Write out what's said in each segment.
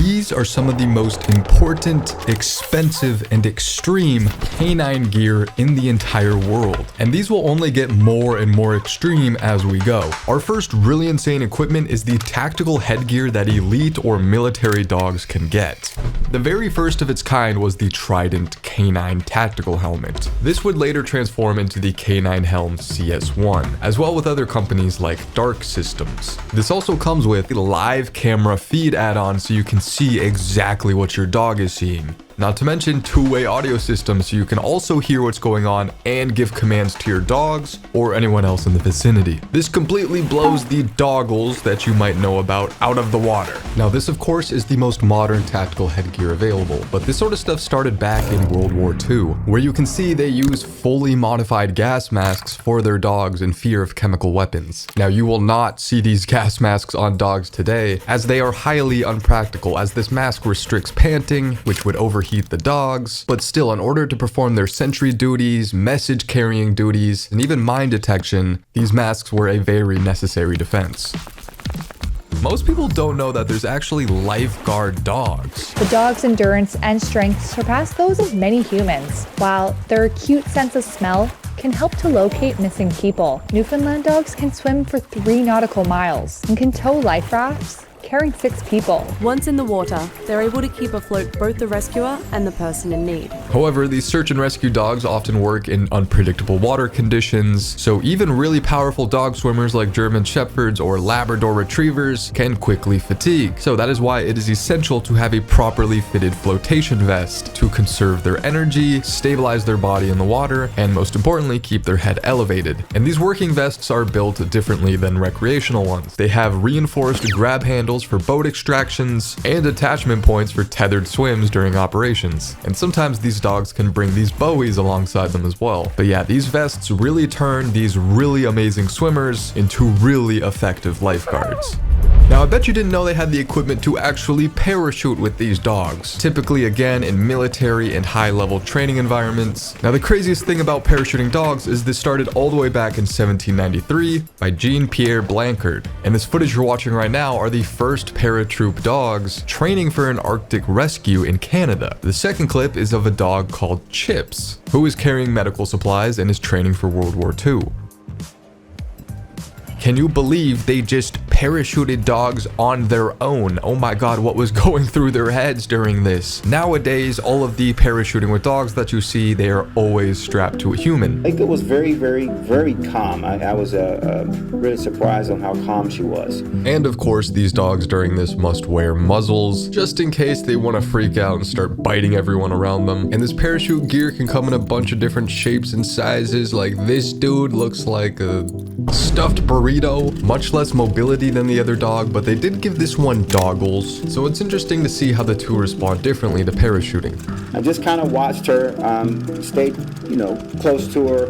These are some of the most important, expensive, and extreme canine gear in the entire world. And these will only get more and more extreme as we go. Our first really insane equipment is the tactical headgear that elite or military dogs can get. The very first of its kind was the Trident Canine Tactical Helmet. This would later transform into the Canine Helm CS1, as well with other companies like Dark Systems. This also comes with a live camera feed add-on so you can see exactly what your dog is seeing. Not to mention two-way audio systems so you can also hear what's going on and give commands to your dogs or anyone else in the vicinity. This completely blows the doggles that you might know about out of the water. Now this of course is the most modern tactical headgear available, but this sort of stuff started back in World War II, where you can see they use fully modified gas masks for their dogs in fear of chemical weapons. Now you will not see these gas masks on dogs today, as they are highly unpractical, as this mask restricts panting, which would overheat the dogs, but still, in order to perform their sentry duties, message carrying duties, and even mine detection, these masks were a very necessary defense. Most people don't know that there's actually lifeguard dogs. The dog's endurance and strength surpass those of many humans, while their acute sense of smell can help to locate missing people. Newfoundland dogs can swim for 3 nautical miles and can tow life rafts carrying 6 people. Once in the water, they're able to keep afloat both the rescuer and the person in need. However, these search and rescue dogs often work in unpredictable water conditions, so even really powerful dog swimmers like German Shepherds or Labrador Retrievers can quickly fatigue. So that is why it is essential to have a properly fitted flotation vest to conserve their energy, stabilize their body in the water, and most importantly, keep their head elevated. And these working vests are built differently than recreational ones. They have reinforced grab handles for boat extractions and attachment points for tethered swims during operations. And sometimes these dogs can bring these buoys alongside them as well. But yeah, these vests really turn these really amazing swimmers into really effective lifeguards. Now, I bet you didn't know they had the equipment to actually parachute with these dogs, typically again in military and high-level training environments. Now, the craziest thing about parachuting dogs is this started all the way back in 1793 by Jean-Pierre Blancard. And this footage you're watching right now are the first paratroop dogs training for an Arctic rescue in Canada. The second clip is of a dog called Chips, who is carrying medical supplies and is training for World War II. Can you believe they just parachuted dogs on their own? Oh my god, what was going through their heads during this? Nowadays, all of the parachuting with dogs that you see, they are always strapped to a human. I think it was very, very, very calm. I was really surprised on how calm she was. And of course, these dogs during this must wear muzzles, just in case they want to freak out and start biting everyone around them. And this parachute gear can come in a bunch of different shapes and sizes, like this dude looks like a stuffed burrito. Much less mobility than the other dog, but they did give this one doggles, so it's interesting to see how the two respond differently to parachuting. I just kind of watched her, stayed, close to her,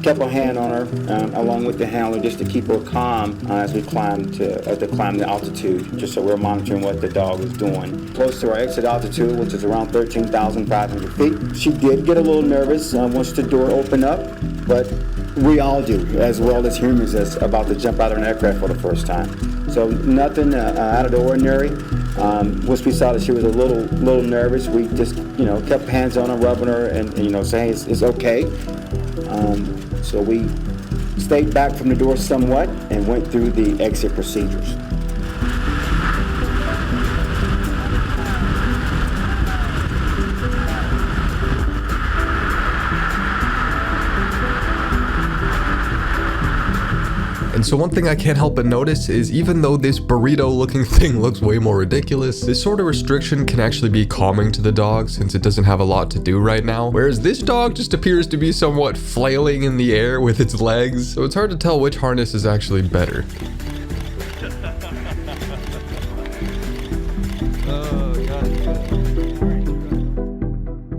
kept a hand on her, along with the handler, just to keep her calm as we climbed the altitude, just so we're monitoring what the dog was doing. Close to our exit altitude, which is around 13,500 feet. She did get a little nervous once the door opened up, but we all do, as well as humans that's about to jump out of an aircraft for the first time. So nothing out of the ordinary. Once we saw that she was a little nervous, we just kept hands on her, rubbing her, and saying it's okay. So we stayed back from the door somewhat and went through the exit procedures. And so one thing I can't help but notice is even though this burrito looking thing looks way more ridiculous, this sort of restriction can actually be calming to the dog since it doesn't have a lot to do right now. Whereas this dog just appears to be somewhat flailing in the air with its legs, so it's hard to tell which harness is actually better.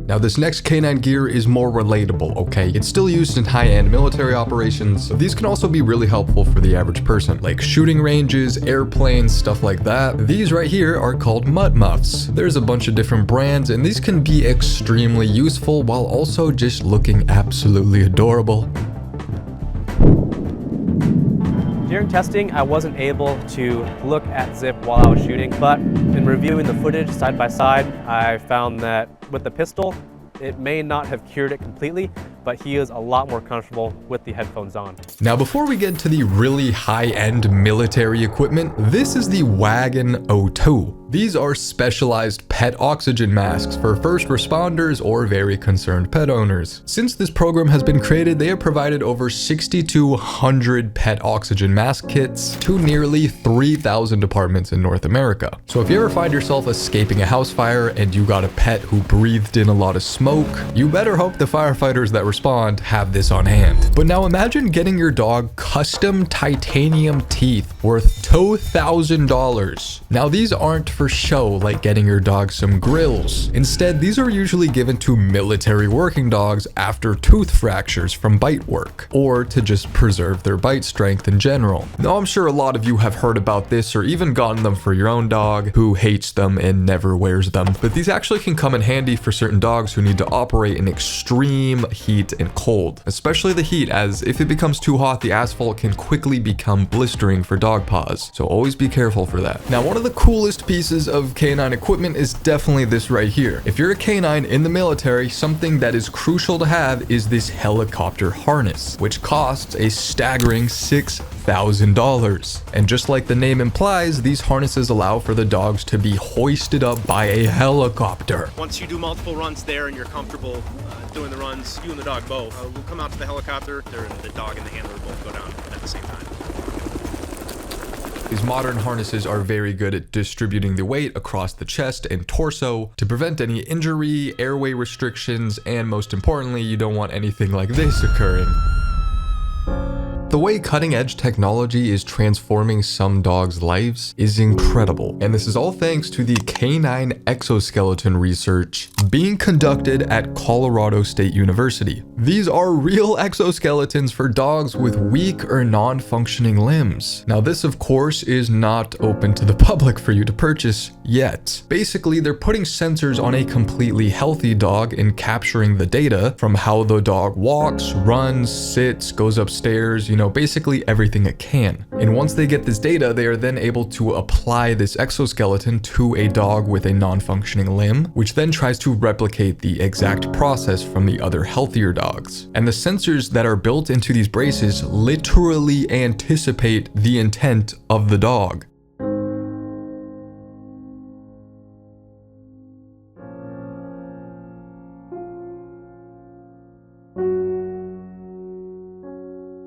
Now this next canine gear is more relatable, okay? It's still used in high-end military operations, but these can also be really helpful for the average person, like shooting ranges, airplanes, stuff like that. These right here are called mud muffs. There's a bunch of different brands, and these can be extremely useful while also just looking absolutely adorable. Dear During testing, I wasn't able to look at Zip while I was shooting, but in reviewing the footage side by side, I found that with the pistol, it may not have cured it completely, but he is a lot more comfortable with the headphones on. Now, before we get to the really high-end military equipment, this is the Wagon O2. These are specialized pet oxygen masks for first responders or very concerned pet owners. Since this program has been created, they have provided over 6,200 pet oxygen mask kits to nearly 3,000 departments in North America. So if you ever find yourself escaping a house fire and you got a pet who breathed in a lot of smoke, you better hope the firefighters that respond have this on hand. But now imagine getting your dog custom titanium teeth worth $2,000. Now these aren't for show like getting your dog some grills. Instead, these are usually given to military working dogs after tooth fractures from bite work, or to just preserve their bite strength in general. Now I'm sure a lot of you have heard about this or even gotten them for your own dog who hates them and never wears them, but these actually can come in handy for certain dogs who need to operate in extreme heat and cold, especially the heat, as if it becomes too hot, the asphalt can quickly become blistering for dog paws. So always be careful for that. Now, one of the coolest pieces of canine equipment is definitely this right here. If you're a canine in the military, something that is crucial to have is this helicopter harness, which costs a staggering $6,000. And just like the name implies, these harnesses allow for the dogs to be hoisted up by a helicopter. Once you do multiple runs there and you're comfortable doing the runs, you and the dog both, we'll come out to the helicopter. The dog and the handler both go down at the same time. These modern harnesses are very good at distributing the weight across the chest and torso to prevent any injury, airway restrictions, and most importantly, you don't want anything like this occurring. The way cutting-edge technology is transforming some dogs' lives is incredible, and this is all thanks to the canine exoskeleton research being conducted at Colorado State University. These are real exoskeletons for dogs with weak or non-functioning limbs. Now this, of course, is not open to the public for you to purchase yet. Basically, they're putting sensors on a completely healthy dog and capturing the data from how the dog walks, runs, sits, goes upstairs, basically everything it can. And once they get this data, they are then able to apply this exoskeleton to a dog with a non-functioning limb, which then tries to replicate the exact process from the other healthier dogs. And the sensors that are built into these braces literally anticipate the intent of the dog.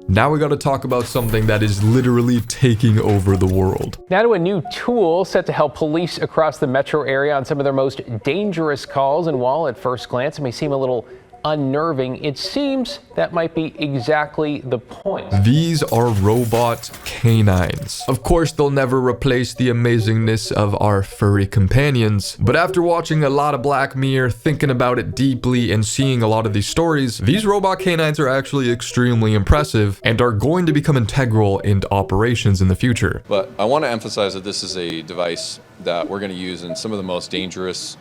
Now we got to talk about something that is literally taking over the world. Now to a new tool set to help police across the metro area on some of their most dangerous calls. And while at first glance it may seem a little unnerving, it seems that might be exactly the point. These are robot canines. Of course, they'll never replace the amazingness of our furry companions, but after watching a lot of Black Mirror, thinking about it deeply, and seeing a lot of these stories, these robot canines are actually extremely impressive and are going to become integral into operations in the future. But I want to emphasize that this is a device that we're going to use in some of the most dangerous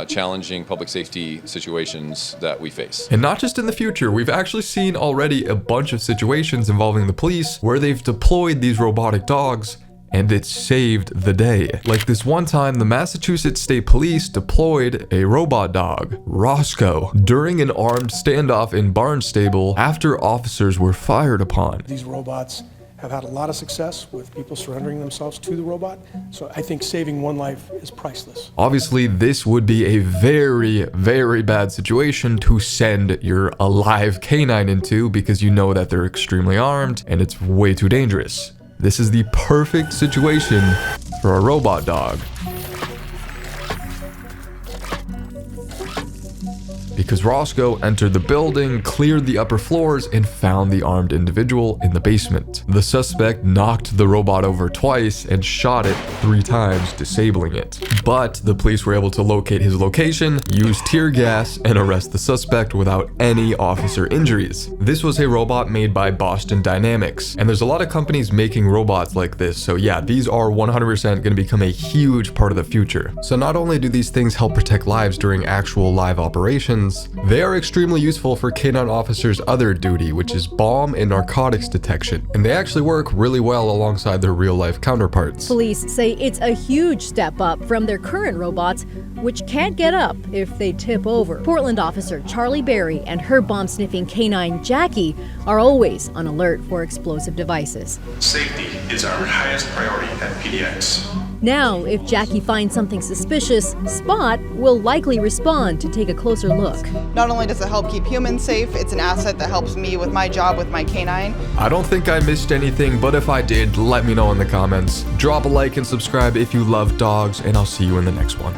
challenging public safety situations that we face. And not just in the future, we've actually seen already a bunch of situations involving the police where they've deployed these robotic dogs and it saved the day. Like this one time, the Massachusetts State Police deployed a robot dog, Roscoe, during an armed standoff in Barnstable after officers were fired upon. These robots have had a lot of success with people surrendering themselves to the robot. So I think saving one life is priceless. Obviously, this would be a very, very bad situation to send your alive canine into because you know that they're extremely armed and it's way too dangerous. This is the perfect situation for a robot dog. Because Roscoe entered the building, cleared the upper floors, and found the armed individual in the basement. The suspect knocked the robot over twice and shot it 3 times, disabling it. But the police were able to locate his location, use tear gas, and arrest the suspect without any officer injuries. This was a robot made by Boston Dynamics, and there's a lot of companies making robots like this, so yeah, these are 100% going to become a huge part of the future. So not only do these things help protect lives during actual live operations, weapons, they are extremely useful for canine officers' other duty, which is bomb and narcotics detection, and they actually work really well alongside their real-life counterparts. Police say it's a huge step up from their current robots, which can't get up if they tip over. Portland officer Charlie Berry and her bomb-sniffing canine Jackie are always on alert for explosive devices. Safety is our highest priority at PDX. Now, if Jackie finds something suspicious, Spot will likely respond to take a closer look. Not only does it help keep humans safe, it's an asset that helps me with my job with my canine. I don't think I missed anything, but if I did, let me know in the comments. Drop a like and subscribe if you love dogs, and I'll see you in the next one.